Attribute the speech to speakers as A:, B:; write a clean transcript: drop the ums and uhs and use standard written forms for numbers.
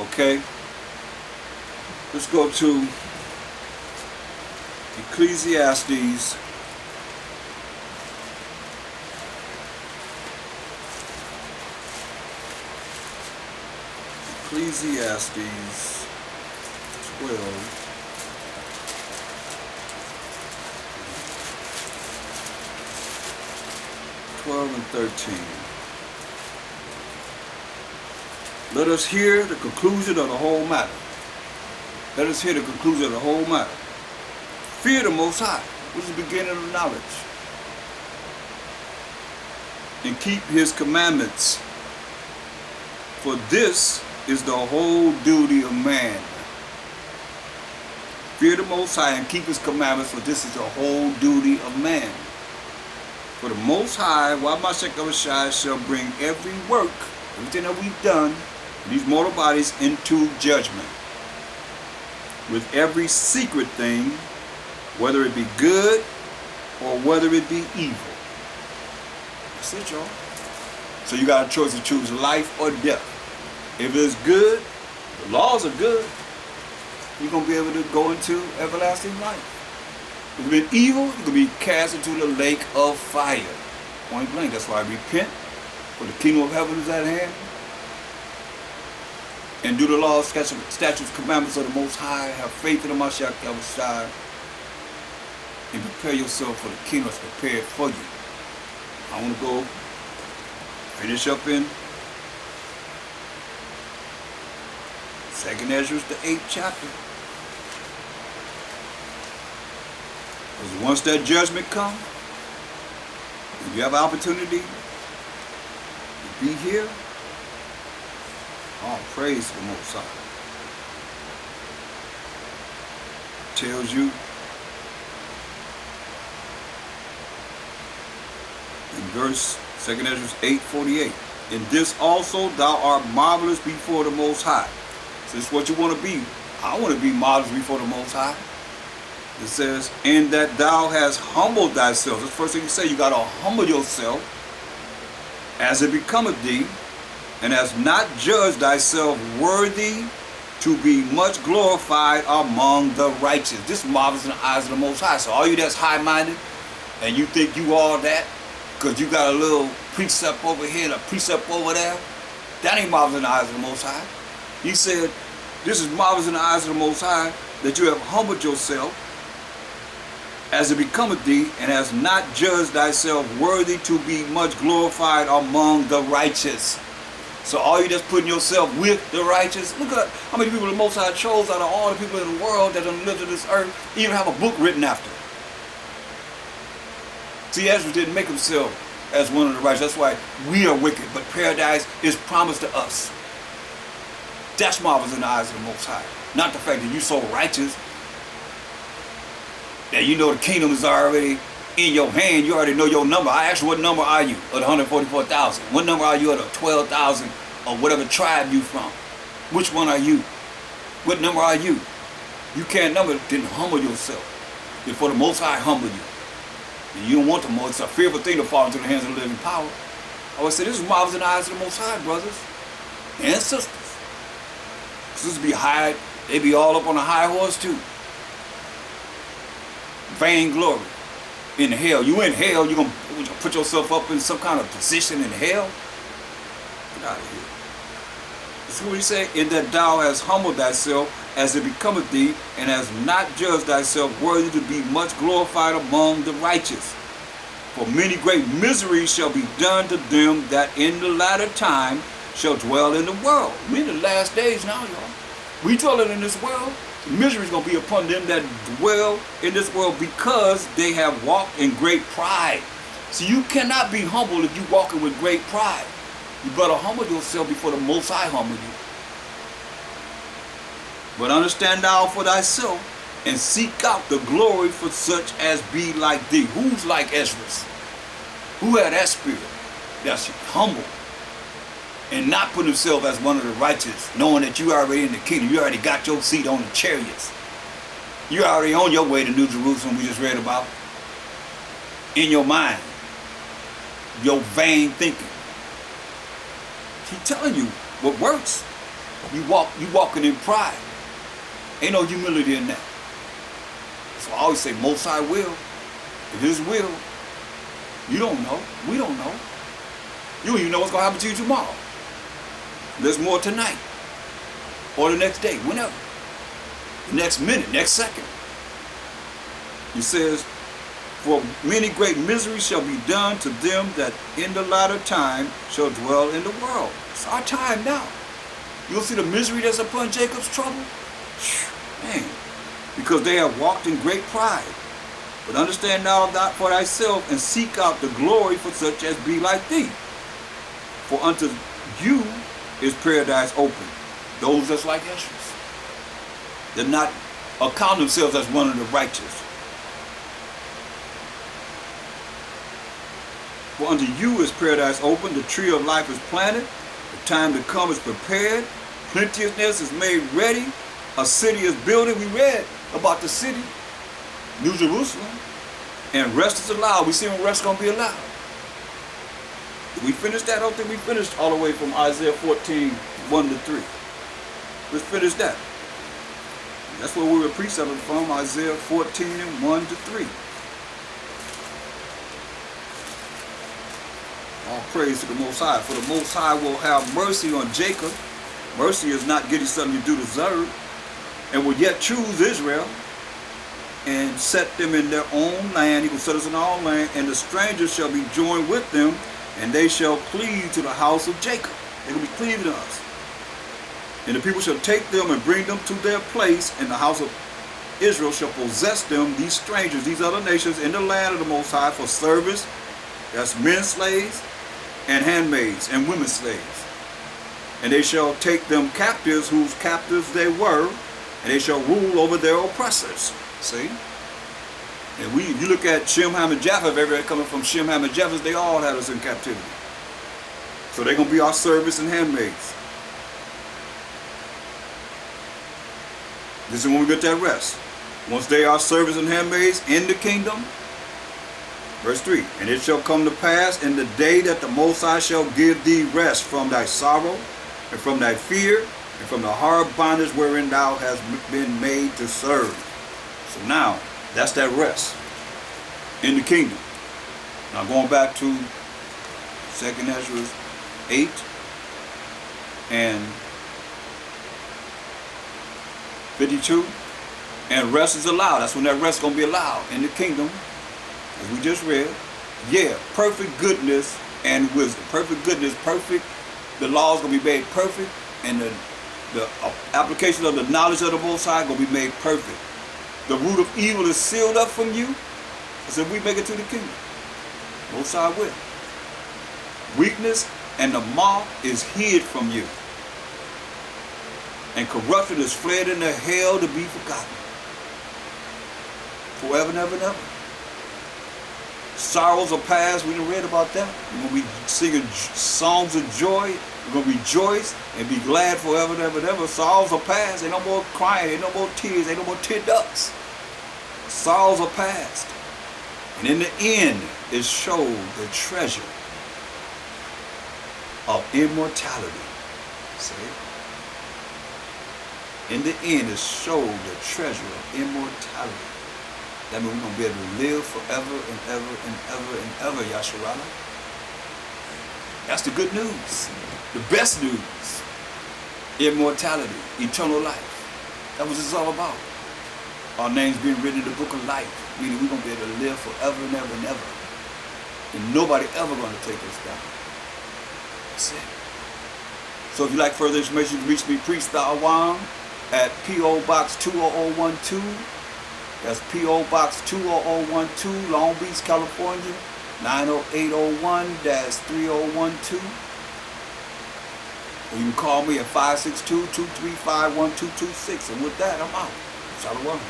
A: Okay? Let's go to Ecclesiastes. Ecclesiastes 12. 12 and 13. Let us hear the conclusion of the whole matter. Let us hear the conclusion of the whole matter. Fear the Most High, which is the beginning of knowledge, and keep His commandments, for this is the whole duty of man. Fear the Most High and keep His commandments, for this is the whole duty of man. For the Most High, h.o.i, shall bring every work, everything that we've done, in these mortal bodies, into judgment, with every secret thing, whether it be good or whether it be evil. That's it, y'all. So you got a choice to choose life or death. If it's good, the laws are good, you're going to be able to go into everlasting life. If it's been evil, you're going to be cast into the lake of fire. Point blank. That's why I repent, for the kingdom of heaven is at hand. And do the laws, statutes, commandments of the Most High. Have faith in the h.o.i, and prepare yourself for the kingdom that's prepared for you. I want to go finish up in 2nd Ezra, the 8th chapter. Because once that judgment comes, if you have an opportunity to be here, all praise to the Most High. Tells you in verse 2nd Ezra 8:48, in this also thou art marvelous before the Most High. So this is what you want to be. I want to be marvelous before the Most High. It says, in that thou hast humbled thyself. That's the first thing you say. You got to humble yourself as it becometh thee, and hast not judged thyself worthy to be much glorified among the righteous. This is marvelous in the eyes of the Most High. So all you that's high-minded and you think you all that because you got a little precept over here and a precept over there, that ain't marvelous in the eyes of the Most High. He said, this is marvelous in the eyes of the Most High, that you have humbled yourself as it becometh thee, and hast not judged thyself worthy to be much glorified among the righteous. So all you just putting yourself with the righteous. Look at how many people the Most High chose out of all the people in the world that have lived on this earth, even have a book written after. See, Ezra didn't make himself as one of the righteous. That's why we are wicked, but paradise is promised to us. That's marvelous in the eyes of the Most High. Not the fact that you're so righteous that you know the kingdom is already in your hand. You already know your number. I asked you, what number are you of the 144,000? What number are you of the 12,000 or whatever tribe you from? Which one are you? What number are you? You can't number, then humble yourself before the Most High humble you. And you don't want the most. It's a fearful thing to fall into the hands of the living power. I always say this is marvelous in the eyes of the Most High, brothers and sisters. Sisters be high, they be all up on a high horse too. Vainglory in hell. You in hell, you gonna put yourself up in some kind of position in hell? Get out of here. This is what he said, in that thou hast humbled thyself as it becometh thee, and hast not judged thyself worthy to be much glorified among the righteous. For many great miseries shall be done to them that in the latter time shall dwell in the world. We in the last days now, y'all. We dwelling in this world. Misery is going to be upon them that dwell in this world because they have walked in great pride. So you cannot be humble if you're walking with great pride. You better humble yourself before the Most High humble you. But understand thou for thyself and seek out the glory for such as be like thee. Who's like Ezra? Who had that spirit? That's humble. And not put himself as one of the righteous, knowing that you already in the kingdom. You already got your seat on the chariots. You're already on your way to New Jerusalem, we just read about. In your mind. Your vain thinking. He's telling you what works. You walking in pride. Ain't no humility in that. So I always say, Most High will. If His will, you don't know. We don't know. You don't even know what's going to happen to you tomorrow. There's more tonight. Or the next day, whenever. The next minute, next second. He says, for many great miseries shall be done to them that in the latter time shall dwell in the world. It's our time now. You'll see the misery that's upon Jacob's trouble. Man, because they have walked in great pride. But understand now that for thyself, and seek out the glory for such as be like thee. For unto you is paradise open. Those that's like Esdras. They're not account themselves as one of the righteous. For unto you is paradise open, the tree of life is planted, the time to come is prepared, plenteousness is made ready, a city is building. We read about the city, New Jerusalem, and rest is allowed. We see when rest is going to be allowed. Did we finish that? I don't think we finished all the way from Isaiah 14, 1 to 3. Let's finish that. That's where we were precepting from, Isaiah 14, 1 to 3. All praise to the Most High. For the Most High will have mercy on Jacob. Mercy is not getting something you do deserve. And will yet choose Israel and set them in their own land. He will set us in our own land. And the strangers shall be joined with them, and they shall cleave to the house of Jacob. They will be cleaving to us. And the people shall take them and bring them to their place, and the house of Israel shall possess them, these strangers, these other nations, in the land of the Most High for service. That's men slaves and handmaids and women slaves. And they shall take them captives, whose captives they were, and they shall rule over their oppressors. See? And you look at Shem, Ham, and Japheth, everybody coming from Shem, Ham, and Japheth, they all had us in captivity. So they're going to be our servants and handmaids. This is when we get that rest. Once they are servants and handmaids in the kingdom, verse 3, and it shall come to pass in the day that the Most High shall give thee rest from thy sorrow, and from thy fear, and from the hard bondage wherein thou hast been made to serve. So now, that's that rest in the kingdom. Now going back to 2nd Ezra 8 and 52, and rest is allowed. That's when that rest is going to be allowed in the kingdom, as we just read. Yeah, perfect goodness and wisdom. Perfect goodness, perfect. The law is going to be made perfect, and the application of the knowledge of the Most High is going to be made perfect. The root of evil is sealed up from you, as if we make it to the kingdom. Most High will. Weakness and the moth is hid from you, and corruption is fled into hell to be forgotten. Forever and ever and ever. Sorrows are past. We done read about that. We're going to be singing songs of joy. We're going to rejoice and be glad forever and ever and ever. Sorrows are past. Ain't no more crying. Ain't no more tears. Ain't no more tear ducts. Sorrows are past. And in the end, it showed the treasure of immortality. See? In the end, it showed the treasure of immortality. That means we're going to be able to live forever and ever and ever and ever, Yahshua. That's the good news. The best news. Immortality. Eternal life. That's what this is all about. Our names being written in the book of life. Meaning we're going to be able to live forever and ever and ever. And nobody ever going to take us down. That's it. So if you like further information, you can reach me, Priest Thaahwam, at P.O. Box 20012. That's P.O. Box 20012, Long Beach, California, 90801-3012. Or you can call me at 562-235-1226. And with that, I'm out. Shalom.